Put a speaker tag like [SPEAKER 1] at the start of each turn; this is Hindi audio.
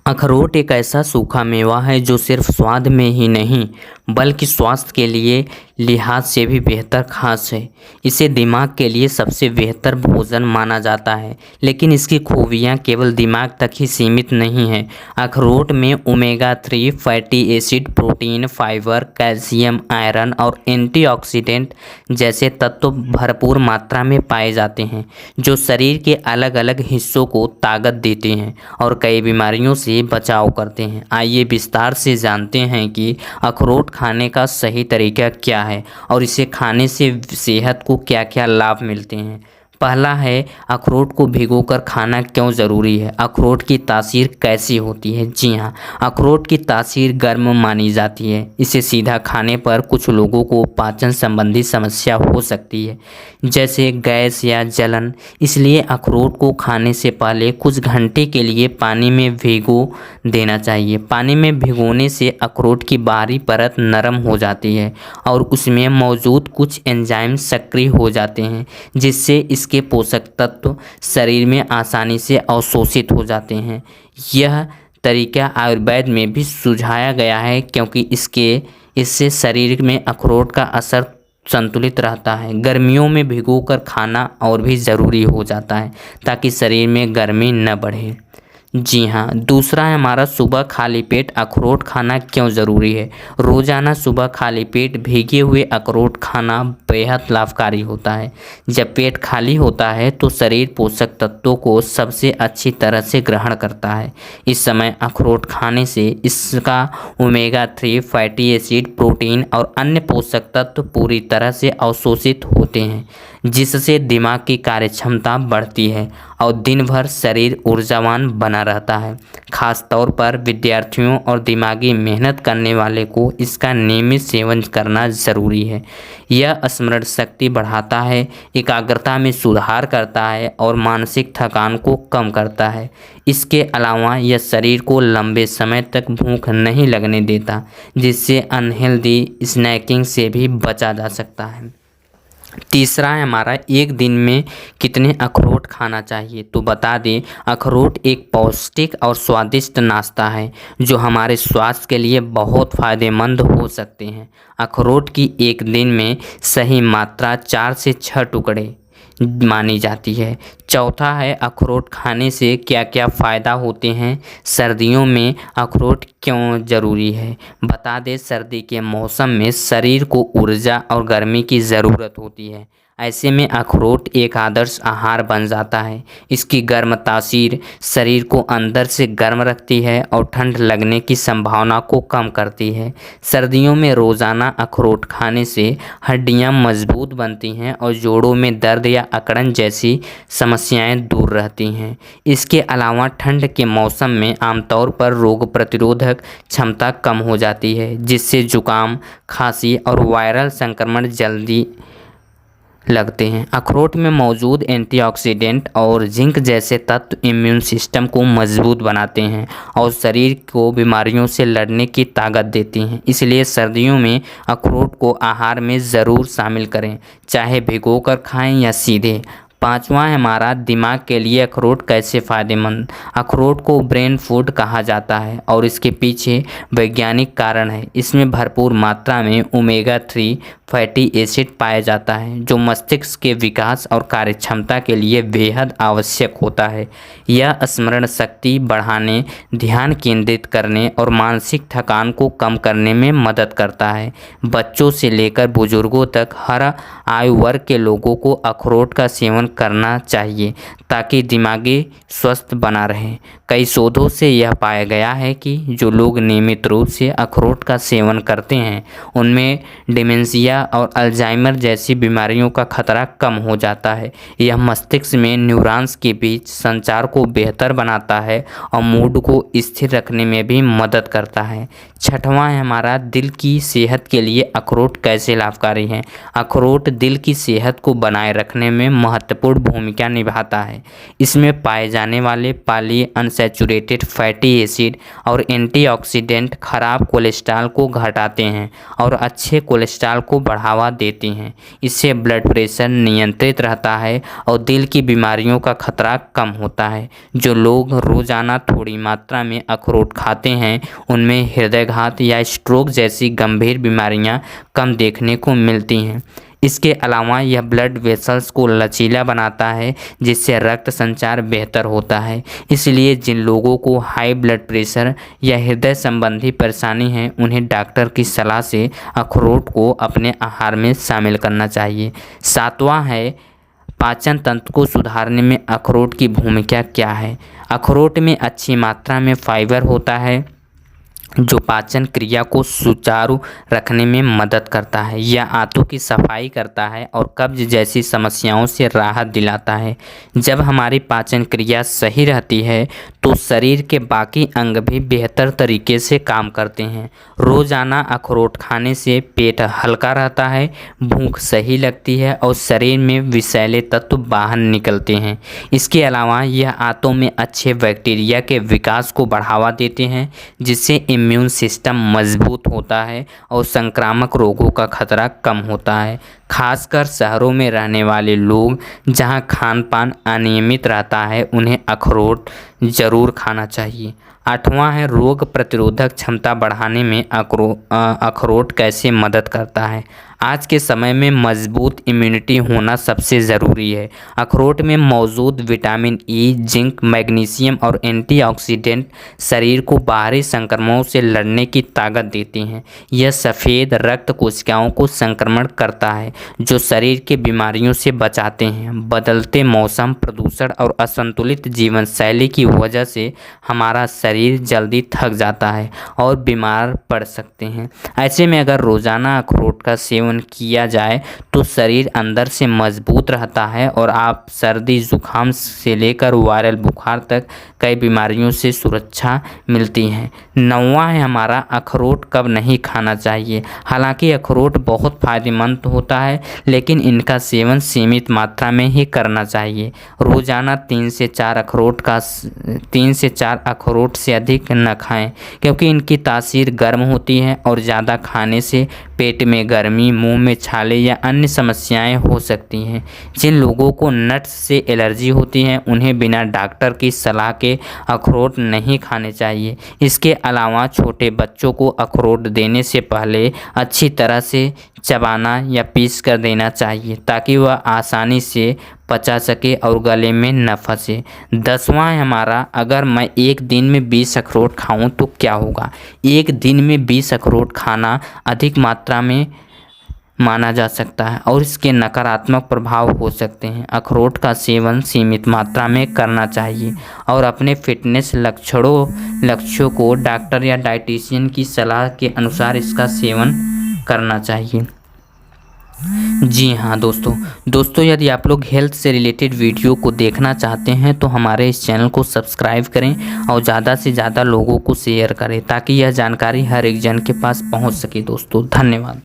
[SPEAKER 1] अखरोट एक ऐसा सूखा मेवा है जो सिर्फ स्वाद में ही नहीं बल्कि स्वास्थ्य के लिए लिहाज से भी बेहतर खास है। इसे दिमाग के लिए सबसे बेहतर भोजन माना जाता है, लेकिन इसकी खूबियाँ केवल दिमाग तक ही सीमित नहीं हैं। अखरोट में omega 3 fatty acid, protein, fibre, calcium, iron और एंटीऑक्सीडेंट जैसे तत्व भरपूर मात्रा में पाए जाते हैं, जो शरीर के अलग अलग हिस्सों को ताकत देते हैं और कई बीमारियों से बचाव करते हैं। आइए विस्तार से जानते हैं कि अखरोट खाने का सही तरीका क्या है और इसे खाने से सेहत को क्या क्या लाभ मिलते हैं। पहला है, अखरोट को भिगोकर खाना क्यों ज़रूरी है। अखरोट की तासीर कैसी होती है? जी हाँ, अखरोट की तासीर गर्म मानी जाती है। इसे सीधा खाने पर कुछ लोगों को पाचन संबंधी समस्या हो सकती है, जैसे गैस या जलन। इसलिए अखरोट को खाने से पहले कुछ घंटे के लिए पानी में भिगो देना चाहिए। पानी में भिगोने से अखरोट की बाहरी परत नरम हो जाती है और उसमें मौजूद कुछ एंजाइम सक्रिय हो जाते हैं, जिससे इसके पोषक तत्व शरीर में आसानी से अवशोषित हो जाते हैं। यह तरीका आयुर्वेद में भी सुझाया गया है, क्योंकि इससे शरीर में अखरोट का असर संतुलित रहता है। गर्मियों में भिगोकर खाना और भी ज़रूरी हो जाता है ताकि शरीर में गर्मी न बढ़े। जी हाँ, दूसरा है हमारा, सुबह खाली पेट अखरोट खाना क्यों ज़रूरी है। रोज़ाना सुबह खाली पेट भीगे हुए अखरोट खाना बेहद लाभकारी होता है। जब पेट खाली होता है तो शरीर पोषक तत्वों को सबसे अच्छी तरह से ग्रहण करता है। इस समय अखरोट खाने से इसका ओमेगा 3 फैटी एसिड, प्रोटीन और अन्य पोषक तत्व पूरी तरह से अवशोषित होते हैं, जिससे दिमाग की कार्यक्षमता बढ़ती है और दिन भर शरीर ऊर्जावान बना रहता है। खास तौर पर विद्यार्थियों और दिमागी मेहनत करने वाले को इसका नियमित सेवन करना ज़रूरी है। यह स्मरण शक्ति बढ़ाता है, एकाग्रता में सुधार करता है और मानसिक थकान को कम करता है। इसके अलावा यह शरीर को लंबे समय तक भूख नहीं लगने देता, जिससे अनहेल्दी स्नैकिंग से भी बचा जा सकता है। तीसरा है हमारा, एक दिन में कितने अखरोट खाना चाहिए। तो बता दें, अखरोट एक पौष्टिक और स्वादिष्ट नाश्ता है जो हमारे स्वास्थ्य के लिए बहुत फ़ायदेमंद हो सकते हैं। अखरोट की एक दिन में सही मात्रा 4 से 6 टुकड़े मानी जाती है। चौथा है, अखरोट खाने से क्या क्या फ़ायदा होते हैं। सर्दियों में अखरोट क्यों ज़रूरी है। बता दें, सर्दी के मौसम में शरीर को ऊर्जा और गर्मी की ज़रूरत होती है। ऐसे में अखरोट एक आदर्श आहार बन जाता है। इसकी गर्म तासीर शरीर को अंदर से गर्म रखती है और ठंड लगने की संभावना को कम करती है। सर्दियों में रोज़ाना अखरोट खाने से हड्डियां मजबूत बनती हैं और जोड़ों में दर्द या अकड़न जैसी समस्याएं दूर रहती हैं। इसके अलावा ठंड के मौसम में आमतौर पर रोग प्रतिरोधक क्षमता कम हो जाती है, जिससे जुकाम, खांसी और वायरल संक्रमण जल्दी लगते हैं। अखरोट में मौजूद एंटीऑक्सीडेंट और जिंक जैसे तत्व इम्यून सिस्टम को मजबूत बनाते हैं और शरीर को बीमारियों से लड़ने की ताकत देती हैं। इसलिए सर्दियों में अखरोट को आहार में ज़रूर शामिल करें, चाहे भिगोकर खाएं या सीधे। पांचवा है हमारा, दिमाग के लिए अखरोट कैसे फ़ायदेमंद। अखरोट को ब्रेन फूड कहा जाता है और इसके पीछे वैज्ञानिक कारण है। इसमें भरपूर मात्रा में ओमेगा 3 फैटी एसिड पाया जाता है, जो मस्तिष्क के विकास और कार्यक्षमता के लिए बेहद आवश्यक होता है। यह स्मरण शक्ति बढ़ाने, ध्यान केंद्रित करने और मानसिक थकान को कम करने में मदद करता है। बच्चों से लेकर बुजुर्गों तक हर आयु वर्ग के लोगों को अखरोट का सेवन करना चाहिए ताकि दिमागी स्वस्थ बना रहे। कई शोधों से यह पाया गया है कि जो लोग नियमित रूप से अखरोट का सेवन करते हैं, उनमें डिमेंशिया और अल्जाइमर जैसी बीमारियों का खतरा कम हो जाता है। यह मस्तिष्क में न्यूरॉन्स के बीच संचार को बेहतर बनाता है और मूड को स्थिर रखने में भी मदद करता है। छठवां है हमारा, दिल की सेहत के लिए अखरोट कैसे लाभकारी है। अखरोट दिल की सेहत को बनाए रखने में महत्वपूर्ण महत्वपूर्ण भूमिका निभाता है। इसमें पाए जाने वाले पॉली अनसैचुरेटेड फैटी एसिड और एंटीऑक्सीडेंट खराब कोलेस्ट्रॉल को घटाते हैं और अच्छे कोलेस्ट्रॉल को बढ़ावा देते हैं। इससे ब्लड प्रेशर नियंत्रित रहता है और दिल की बीमारियों का खतरा कम होता है। जो लोग रोज़ाना थोड़ी मात्रा में अखरोट खाते हैं उनमें हृदयघात या स्ट्रोक जैसी गंभीर बीमारियां कम देखने को मिलती हैं। इसके अलावा यह ब्लड वेसल्स को लचीला बनाता है जिससे रक्त संचार बेहतर होता है। इसलिए जिन लोगों को हाई ब्लड प्रेशर या हृदय संबंधी परेशानी है उन्हें डॉक्टर की सलाह से अखरोट को अपने आहार में शामिल करना चाहिए। सातवां है पाचन तंत्र को सुधारने में अखरोट की भूमिका क्या है। अखरोट में अच्छी मात्रा में फाइबर होता है जो पाचन क्रिया को सुचारू रखने में मदद करता है। यह आंतों की सफाई करता है और कब्ज जैसी समस्याओं से राहत दिलाता है। जब हमारी पाचन क्रिया सही रहती है तो शरीर के बाकी अंग भी बेहतर तरीके से काम करते हैं। रोज़ाना अखरोट खाने से पेट हल्का रहता है, भूख सही लगती है और शरीर में विषैले तत्व बाहर निकलते हैं। इसके अलावा यह आंतों में अच्छे बैक्टीरिया के विकास को बढ़ावा देते हैं जिससे इम्यून सिस्टम मजबूत होता है और संक्रामक रोगों का खतरा कम होता है। खासकर शहरों में रहने वाले लोग जहां खान पान अनियमित रहता है उन्हें अखरोट ज़रूर खाना चाहिए। आठवां है रोग प्रतिरोधक क्षमता बढ़ाने में अखरोट कैसे मदद करता है। आज के समय में मजबूत इम्यूनिटी होना सबसे ज़रूरी है। अखरोट में मौजूद विटामिन ई, जिंक, मैग्नीशियम और एंटीऑक्सीडेंट शरीर को बाहरी संक्रमणों से लड़ने की ताकत देते हैं। यह सफ़ेद रक्त कोशिकाओं को संक्रमण करता है जो शरीर के बीमारियों से बचाते हैं। बदलते मौसम, प्रदूषण और असंतुलित जीवन शैली की वजह से हमारा शरीर जल्दी थक जाता है और बीमार पड़ सकते हैं। ऐसे में अगर रोज़ाना अखरोट का सेवन किया जाए तो शरीर अंदर से मजबूत रहता है और आप सर्दी जुकाम से लेकर वायरल बुखार तक कई बीमारियों से सुरक्षा मिलती है। नौवां है हमारा अखरोट कब नहीं खाना चाहिए। हालांकि अखरोट बहुत फायदेमंद होता है लेकिन इनका सेवन सीमित मात्रा में ही करना चाहिए। रोज़ाना 3 से 4 अखरोट से अधिक न खाएं क्योंकि इनकी तासीर गर्म होती है और ज़्यादा खाने से पेट में गर्मी, मुंह में छाले या अन्य समस्याएं हो सकती हैं। जिन लोगों को नट्स से एलर्जी होती है उन्हें बिना डॉक्टर की सलाह के अखरोट नहीं खाने चाहिए। इसके अलावा छोटे बच्चों को अखरोट देने से पहले अच्छी तरह से चबाना या पीस कर देना चाहिए ताकि वह आसानी से पचा सके और गले में न फंसे। 10वां है हमारा अगर मैं एक दिन में 20 अखरोट खाऊं तो क्या होगा। एक दिन में 20 अखरोट खाना अधिक मात्रा में माना जा सकता है और इसके नकारात्मक प्रभाव हो सकते हैं। अखरोट का सेवन सीमित मात्रा में करना चाहिए और अपने फिटनेस लक्ष्यों को डॉक्टर या डाइटिशियन की सलाह के अनुसार इसका सेवन करना चाहिए। जी हाँ दोस्तों यदि आप लोग हेल्थ से रिलेटेड वीडियो को देखना चाहते हैं तो हमारे इस चैनल को सब्सक्राइब करें और ज़्यादा से ज़्यादा लोगों को शेयर करें ताकि यह जानकारी हर एक जन के पास पहुंच सके। दोस्तों धन्यवाद।